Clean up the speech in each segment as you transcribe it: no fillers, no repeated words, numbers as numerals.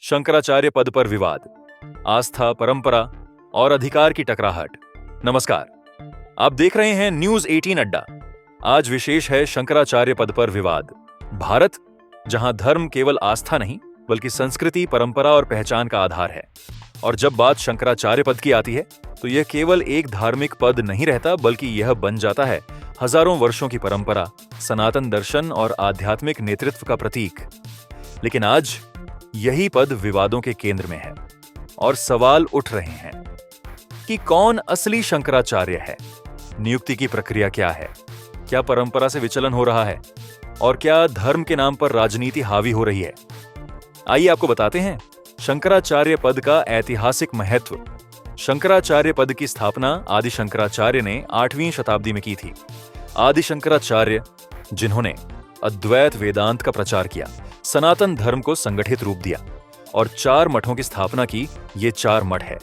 शंकराचार्य पद पर विवाद, आस्था, परंपरा और अधिकार की टकराहट। नमस्कार, आप देख रहे हैं न्यूज 18 अड्डा। आज विशेष है शंकराचार्य पद पर विवाद। भारत, जहां धर्म केवल आस्था नहीं बल्कि संस्कृति, परंपरा और पहचान का आधार है। और जब बात शंकराचार्य पद की आती है तो यह केवल एक धार्मिक पद नहीं रहता, बल्कि यह बन जाता है हजारों वर्षों की परंपरा, सनातन दर्शन और आध्यात्मिक नेतृत्व का प्रतीक। लेकिन आज यही पद विवादों के केंद्र में है और सवाल उठ रहे हैं कि कौन असली शंकराचार्य है, नियुक्ति की प्रक्रिया क्या है, क्या परंपरा से विचलन हो रहा है और क्या धर्म के नाम पर राजनीति हावी हो रही है। आइए आपको बताते हैं शंकराचार्य पद का ऐतिहासिक महत्व। शंकराचार्य पद की स्थापना आदि शंकराचार्य ने 8वीं शताब्दी में की थी। आदि शंकराचार्य, जिन्होंने अद्वैत वेदांत का प्रचार किया, सनातन धर्म को संगठित रूप दिया और 4 मठों की स्थापना की। ये 4 मठ है: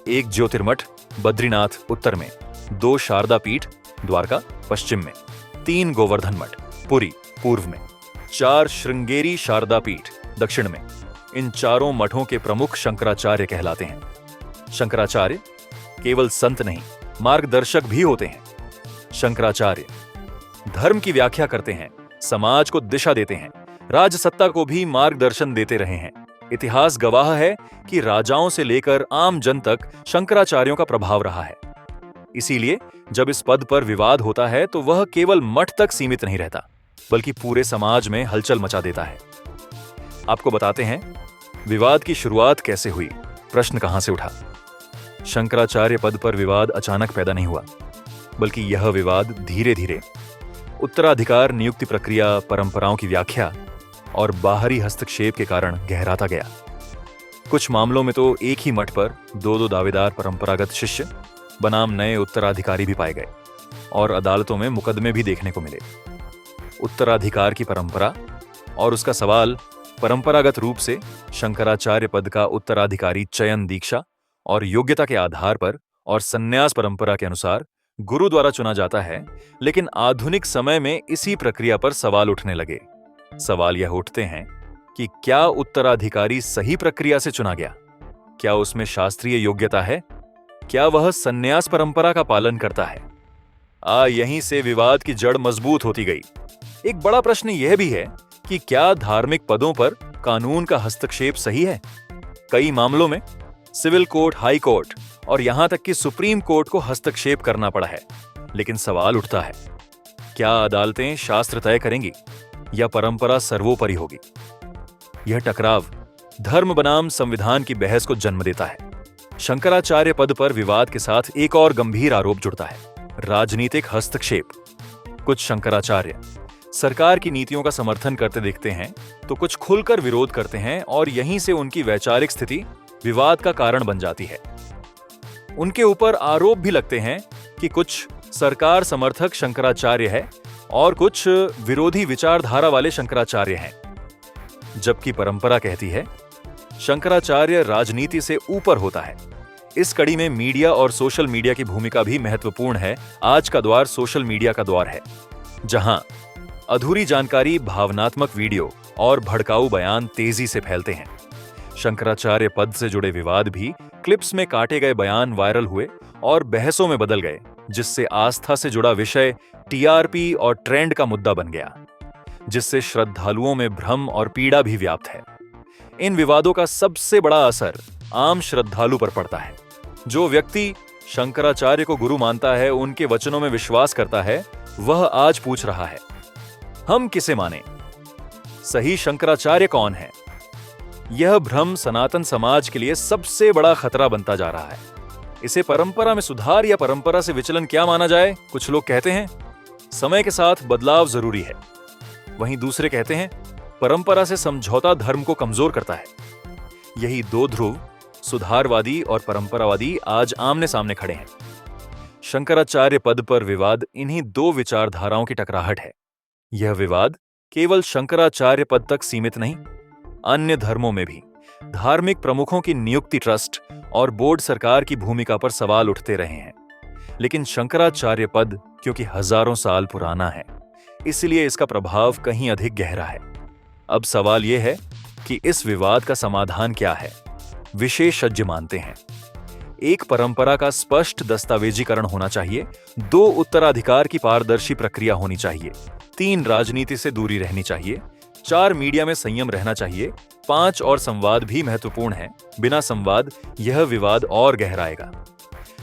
1 ज्योतिर्मठ बद्रीनाथ उत्तर में, 2 शारदा पीठ द्वारका पश्चिम में, 3 गोवर्धन मठ पुरी पूर्व में, 4 श्रृंगेरी शारदा पीठ दक्षिण में। इन चारों मठों के प्रमुख शंकराचार्य कहलाते हैं। शंकराचार्य केवल संत नहीं, मार्गदर्शक भी होते हैं। शंकराचार्य धर्म की व्याख्या करते हैं, समाज को दिशा देते हैं, राजसत्ता को भी मार्गदर्शन देते रहे हैं। इतिहास गवाह है कि राजाओं से लेकर आम जन तक शंकराचार्यों का प्रभाव रहा है। इसीलिए जब इस पद पर विवाद होता है तो वह केवल मठ तक सीमित नहीं रहता, बल्कि पूरे समाज में हलचल मचा देता है। आपको बताते हैं विवाद की शुरुआत कैसे हुई, प्रश्न कहां से उठा। शंकराचार्य पद पर विवाद अचानक पैदा नहीं हुआ, बल्कि यह विवाद धीरे धीरे उत्तराधिकार, नियुक्ति प्रक्रिया, परंपराओं की व्याख्या और बाहरी हस्तक्षेप के कारण गहराता गया। कुछ मामलों में तो एक ही मठ पर 2-2 दावेदार परंपरागत शिष्य बनाम नए उत्तराधिकारी भी पाए गए और अदालतों में मुकदमे भी देखने को मिले। उत्तराधिकार की परंपरा और उसका सवाल। परंपरागत रूप से शंकराचार्य पद का उत्तराधिकारी चयन दीक्षा और योग्यता के आधार पर और संन्यास परंपरा के अनुसार गुरु द्वारा चुना जाता है। लेकिन आधुनिक समय में इसी प्रक्रिया पर सवाल उठने लगे। सवाल यह उठते हैं कि क्या उत्तराधिकारी सही प्रक्रिया से चुना गया? क्या उसमें शास्त्रीय योग्यता है? क्या वह संन्यास परंपरा का पालन करता है? यहीं से विवाद की जड़ मजबूत होती गई। एक बड़ा प्रश्न यह भी है कि क्या धार्मिक पदों पर कानून का हस्तक्षेप सही है? कई मामलों में सिविल कोर्ट, हाई कोर्ट और यहां तक कि सुप्रीम कोर्ट को हस्तक्षेप करना पड़ा है। लेकिन सवाल उठता है, क्या अदालतें शास्त्र तय करेंगी या परंपरा सर्वोपरि होगी? यह टकराव धर्म बनाम संविधान की बहस को जन्म देता है। शंकराचार्य पद पर विवाद के साथ एक और गंभीर आरोप जुड़ता है: राजनीतिक हस्तक्षेप। कुछ शंकराचार्य सरकार की नीतियों का समर्थन करते दिखते हैं तो कुछ खुलकर विरोध करते हैं और यहीं से उनकी वैचारिक स्थिति विवाद का कारण बन जाती है। उनके ऊपर आरोप भी लगते हैं कि कुछ सरकार समर्थक शंकराचार्य है और कुछ विरोधी विचारधारा वाले शंकराचार्य हैं। जबकि परंपरा कहती है शंकराचार्य राजनीति से ऊपर होता है। इस कड़ी में मीडिया और सोशल मीडिया की भूमिका भी महत्वपूर्ण है। आज का द्वार सोशल मीडिया का द्वार है, जहां अधूरी जानकारी, भावनात्मक वीडियो और भड़काऊ बयान तेजी से फैलते हैं। शंकराचार्य पद से जुड़े विवाद भी क्लिप्स में काटे गए बयान वायरल हुए और बहसों में बदल गए, जिससे आस्था से जुड़ा विषय टीआरपी और ट्रेंड का मुद्दा बन गया, जिससे श्रद्धालुओं में भ्रम और पीड़ा भी व्याप्त है। इन विवादों का सबसे बड़ा असर आम श्रद्धालु पर पड़ता है। जो व्यक्ति शंकराचार्य को गुरु मानता है, उनके वचनों में विश्वास करता है, वह आज पूछ रहा है, हम किसे माने? सही शंकराचार्य कौन है? यह भ्रम सनातन समाज के लिए सबसे बड़ा खतरा बनता जा रहा है। इसे परंपरा में सुधार या परंपरा से विचलन क्या माना जाए? कुछ लोग कहते हैं समय के साथ बदलाव जरूरी है। वहीं दूसरे कहते हैं परंपरा से समझौता धर्म को कमजोर करता है। यही 2 ध्रुव, सुधारवादी और परंपरावादी, आज आमने सामने खड़े हैं। शंकराचार्य पद पर विवाद इन्हीं 2 विचारधाराओं की टकराहट है। यह विवाद केवल शंकराचार्य पद तक सीमित नहीं, अन्य धर्मों में भी धार्मिक प्रमुखों की नियुक्ति, ट्रस्ट और बोर्ड, सरकार की भूमिका पर सवाल उठते रहे हैं। लेकिन शंकराचार्य पद क्योंकि हजारों साल पुराना है, इसलिए इसका प्रभाव कहीं अधिक गहरा है। अब सवाल यह है कि इस विवाद का समाधान क्या है, विशेषज्ञ मानते हैं। एक परंपरा का स्पष्ट दस्तावेजीकरण होना चाहिए, 2 उत्तराधिकार की पारदर्शी प्रक्रिया होनी चाहिए, 3 राजनीति से दूरी रहनी चाहिए, 4 मीडिया में संयम रहना चाहिए, 5 और संवाद भी महत्वपूर्ण है। बिना संवाद यह विवाद और गहराएगा।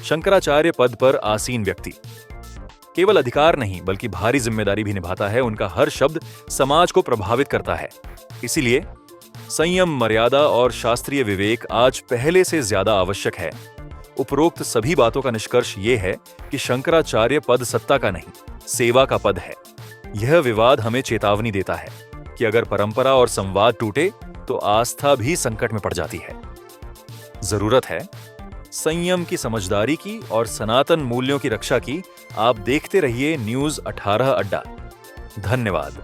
शंकराचार्य पद पर आसीन व्यक्ति केवल अधिकार नहीं बल्कि भारी जिम्मेदारी भी निभाता है। उनका हर शब्द समाज को प्रभावित करता है। इसीलिए संयम, मर्यादा और शास्त्रीय विवेक आज पहले से ज्यादा आवश्यक है। उपरोक्त सभी बातों का निष्कर्ष यह है कि शंकराचार्य पद सत्ता का नहीं, सेवा का पद है। यह विवाद हमें चेतावनी देता है कि अगर परंपरा और संवाद टूटे तो आस्था भी संकट में पड़ जाती है। जरूरत है संयम की, समझदारी की और सनातन मूल्यों की रक्षा की। आप देखते रहिए न्यूज़ 18 अड्डा। धन्यवाद।